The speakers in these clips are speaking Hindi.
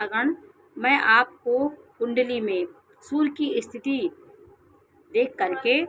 गण, मैं आपको कुंडली में सूर्य की स्थिति देख करके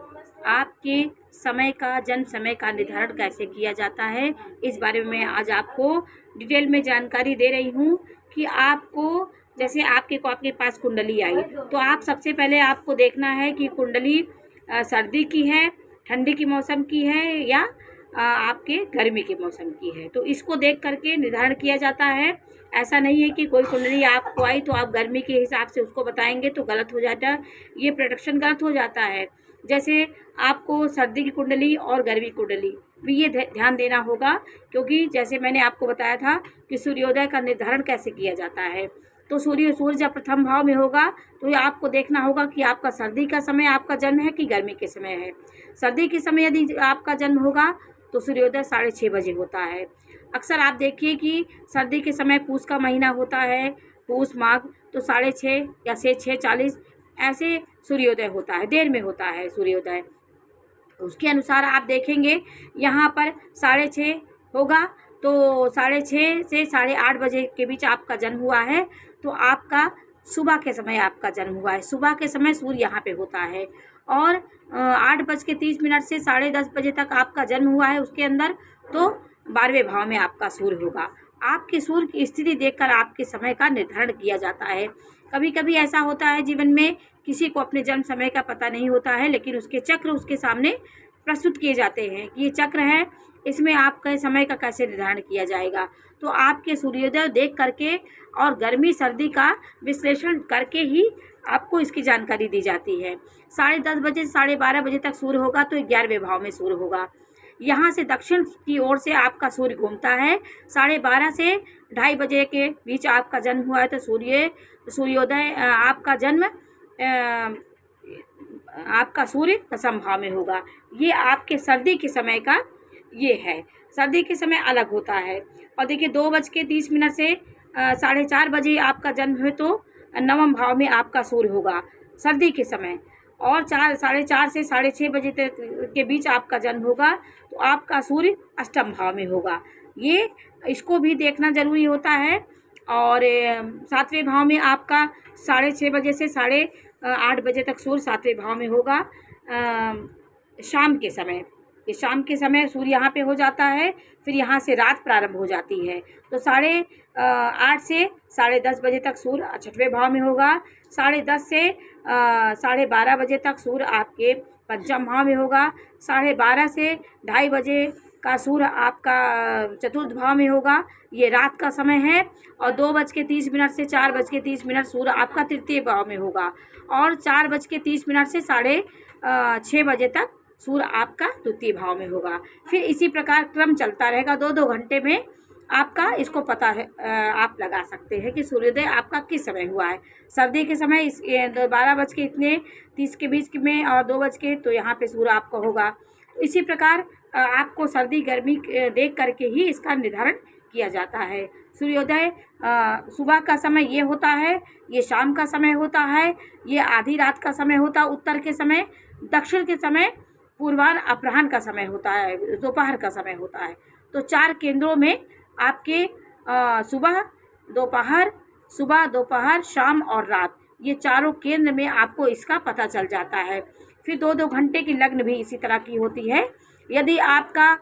आपके समय का, जन्म समय का निर्धारण कैसे किया जाता है, इस बारे में मैं आज आपको डिटेल में जानकारी दे रही हूँ। कि आपको जैसे आपके पास कुंडली आई, तो आप सबसे पहले आपको देखना है कि कुंडली सर्दी की है, ठंडी के मौसम की है, या आपके गर्मी के मौसम की है। तो इसको देख करके निर्धारण किया जाता है। ऐसा नहीं है कि कोई कुंडली आपको आई तो आप गर्मी के हिसाब से उसको बताएंगे तो गलत हो जाता है, ये प्रेडिक्शन गलत हो जाता है। जैसे आपको सर्दी की कुंडली और गर्मी कुंडली भी ये ध्यान देना होगा, क्योंकि जैसे मैंने आपको बताया था कि सूर्योदय का निर्धारण कैसे किया जाता है। तो सूर्य जब प्रथम भाव में होगा तो ये आपको देखना होगा कि आपका सर्दी का समय आपका जन्म है कि गर्मी के समय है। सर्दी के समय यदि आपका जन्म होगा तो सूर्योदय 6:30 बजे होता है। अक्सर आप देखिए कि सर्दी के समय पूस का महीना होता है, पूस माघ, तो 6:30 या से 6:40 ऐसे सूर्योदय होता है, देर में होता है सूर्योदय। उसके अनुसार आप देखेंगे यहाँ पर 6:30 होगा, तो 6:30 से 8:30 बजे के बीच आपका जन्म हुआ है, तो आपका सुबह के समय आपका जन्म हुआ है। सुबह के समय सूर्य यहाँ पे होता है। और 8:30 से 10:30 बजे तक आपका जन्म हुआ है उसके अंदर, तो 12वें भाव में आपका सूर्य होगा। आपके सूर्य की स्थिति देखकर आपके समय का निर्धारण किया जाता है। कभी कभी ऐसा होता है जीवन में, किसी को अपने जन्म समय का पता नहीं होता है, लेकिन उसके चक्र उसके सामने प्रस्तुत किए जाते हैं कि ये चक्र है, इसमें आपके समय का कैसे निर्धारण किया जाएगा। तो आपके सूर्योदय देख करके और गर्मी सर्दी का विश्लेषण करके ही आपको इसकी जानकारी दी जाती है। 10:30 बजे से 12:30 बजे तक सूर्य होगा, तो 11वें भाव में सूर्य होगा। यहाँ से दक्षिण की ओर से आपका सूर्य घूमता है। 12:30 से 2:30 बजे के बीच आपका जन्म हुआ है, तो सूर्योदय आपका जन्म आपका सूर्य दशम भाव में होगा। ये आपके सर्दी के समय का ये है। सर्दी के समय अलग होता है। और देखिए 2:30 से 4:30 बजे आपका जन्म है, तो 9वें भाव में आपका सूर्य होगा सर्दी के समय। और 4:30 से 6:30 बजे तक के बीच आपका जन्म होगा, तो आपका सूर्य अष्टम भाव में होगा। ये इसको भी देखना जरूरी होता है। और 7वें भाव में आपका 6:30 बजे से 8:30 बजे तक सूर्य 7वें भाव में होगा शाम के समय। ये शाम के समय सूर्य यहाँ पे हो जाता है, फिर यहाँ से रात प्रारंभ हो जाती है। तो 8:30 से 10:30 बजे तक सूर्य 6वें भाव में होगा। 10:30 से 12:30 बजे तक सूर्य आपके पंचम भाव में होगा। 12:30 से 2:30 बजे का सूर्य आपका चतुर्थ भाव में होगा, ये रात का समय है। और 2:30 से 4:30 सूर्य आपका तृतीय भाव में होगा। और 4:30 से 6:30 बजे तक सूर्य आपका द्वितीय भाव में होगा। फिर इसी प्रकार क्रम चलता रहेगा। 2-2 घंटे में आपका इसको पता है, आप लगा सकते हैं कि सूर्योदय आपका किस समय हुआ है। सर्दी के समय 12:30 के बीच में और 2 बज के, तो यहाँ पे सूर्य आपका होगा। इसी प्रकार आपको सर्दी गर्मी देख करके ही इसका निर्धारण किया जाता है। सूर्योदय सुबह का समय ये होता है, ये शाम का समय होता है, ये आधी रात का समय होता है उत्तर के समय, दक्षिण के समय पूर्वाह्न अपराह्न का समय होता है, दोपहर का समय होता है। तो 4 केंद्रों में आपके सुबह दोपहर शाम और रात, ये चारों केंद्र में आपको इसका पता चल जाता है। फिर 2-2 घंटे की लग्न भी इसी तरह की होती है। यदि आपका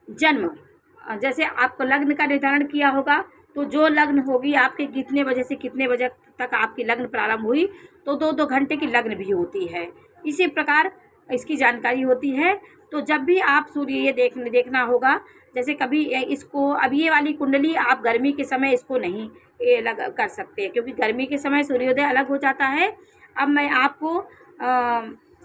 जन्म, जैसे आपको लग्न का निर्धारण किया होगा, तो जो लग्न होगी आपके कितने बजे से कितने बजे तक आपकी लग्न प्रारंभ हुई, तो 2-2 घंटे की लग्न भी होती है। इसी प्रकार इसकी जानकारी होती है। तो जब भी आप सूर्य ये देखना होगा, जैसे कभी इसको, अब ये वाली कुंडली आप गर्मी के समय इसको नहीं कर सकते, क्योंकि गर्मी के समय सूर्योदय अलग हो जाता है। अब मैं आपको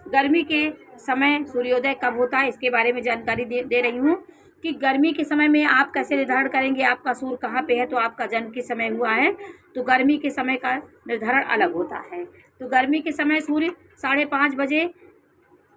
गर्मी के समय सूर्योदय कब होता है इसके बारे में जानकारी दे रही हूँ कि गर्मी के समय में आप कैसे निर्धारण करेंगे आपका सूर्य कहाँ पे है, तो आपका जन्म किस समय हुआ है। तो गर्मी के समय का निर्धारण अलग होता है। तो गर्मी के समय सूर्य 5:30 बजे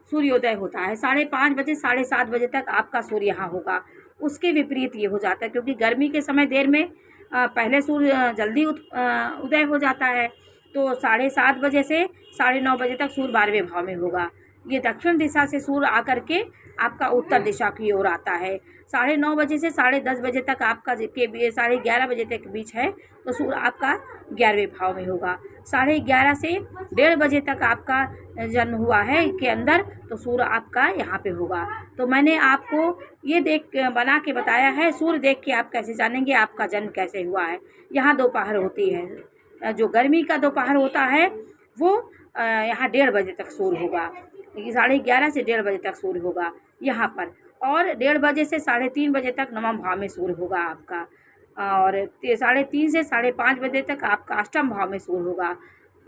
सूर्योदय होता है। 5:30 बजे 7:30 बजे तक आपका सूर्य यहाँ होगा। उसके विपरीत ये हो जाता है, क्योंकि गर्मी के समय देर में पहले सूर्य जल्दी उदय हो जाता है। तो 7:30 बजे से 9:30 बजे तक सूर्य 12वें भाव में होगा। ये दक्षिण दिशा से सूर्य आकर के आपका उत्तर दिशा की ओर आता है। 9:30 बजे से 10:30 बजे तक आपका 11:30 बजे तक बीच है तो सूर्य आपका 11वें भाव में होगा। 11:30 से 1:30 बजे तक आपका जन्म हुआ है के अंदर तो सूर्य आपका यहाँ पे होगा। तो मैंने आपको ये बना के बताया है। सूर्य देख के आप कैसे जानेंगे आपका जन्म कैसे हुआ है। यहाँ दोपहर होती है, जो गर्मी का दोपहर होता है वो यहाँ 1:30 बजे तक सूर्य होगा। 11:30 से 1:30 बजे तक सूर्य होगा यहाँ पर, और 1:30 बजे से 3:30 बजे तक नवम भाव में सूर्य होगा आपका, और 3:30 से 5:30 बजे तक आपका अष्टम भाव में सूर्य होगा।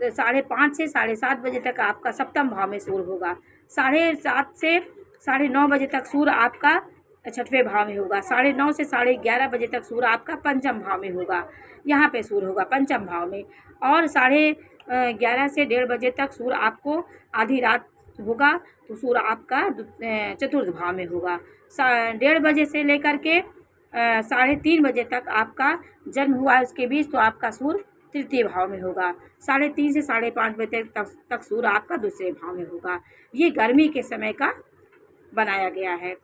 5:30 से 7:30 बजे तक आपका सप्तम भाव में सूर्य होगा। 7:30 से 9:30 बजे तक सूर्य आपका छठवें भाव में होगा। 9:30 से 11:30 बजे तक सूर्य आपका पंचम भाव में होगा। यहाँ पे सूर्य होगा पंचम भाव में, और 11:30 से 1:30 बजे तक सूर्य आपको आधी रात होगा तो सूर्य आपका चतुर्थ भाव में होगा। 1:30 बजे से लेकर के 3:30 बजे तक आपका जन्म हुआ है, उसके बीच तो आपका सूर्य तृतीय भाव में होगा। 3:30 से 5:30 बजे तक सूर्य आपका दूसरे भाव में होगा। ये गर्मी के समय का बनाया गया है।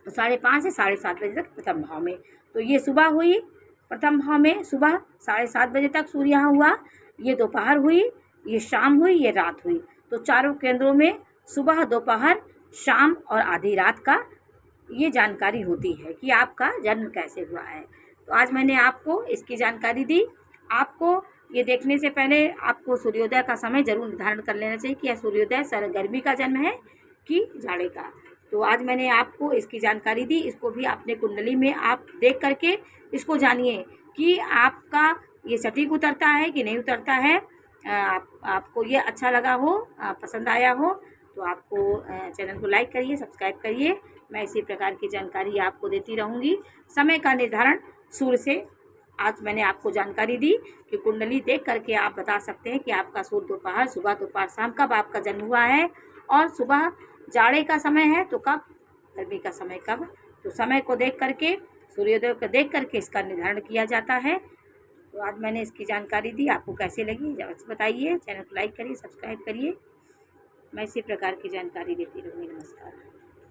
5:30 से 7:30 बजे तक प्रथम भाव में। तो ये सुबह हुई प्रथम भाव में, सुबह 7:30 बजे तक सूर्य यहाँ हुआ। ये दोपहर हुई, ये शाम हुई, ये रात हुई। तो चारों केंद्रों में सुबह, दोपहर, शाम और आधी रात का ये जानकारी होती है कि आपका जन्म कैसे हुआ है। तो आज मैंने आपको इसकी जानकारी दी। आपको ये देखने से पहले आपको सूर्योदय का समय जरूर निर्धारण कर लेना चाहिए कि यह सूर्योदय गर्मी का जन्म है कि जाड़े का। तो आज मैंने आपको इसकी जानकारी दी। इसको भी अपने कुंडली में आप देख करके इसको जानिए कि आपका ये सटीक उतरता है कि नहीं उतरता है। आपको ये अच्छा लगा हो, पसंद आया हो तो आपको चैनल को लाइक करिए, सब्सक्राइब करिए। मैं इसी प्रकार की जानकारी आपको देती रहूँगी। समय का निर्धारण सूर्य से आज मैंने आपको जानकारी दी कि कुंडली देख करके आप बता सकते हैं कि आपका सूर्य दोपहर, सुबह, दोपहर, शाम कब आपका जन्म हुआ है, और सुबह जाड़े का समय है तो कब, गर्मी का समय कब। तो समय को देख करके, सूर्योदय को देख करके इसका निर्धारण किया जाता है। तो आज मैंने इसकी जानकारी दी। आपको कैसी लगी बताइए। चैनल को लाइक करिए, सब्सक्राइब करिए। मैं इसी प्रकार की जानकारी देती रहूँगी। नमस्कार।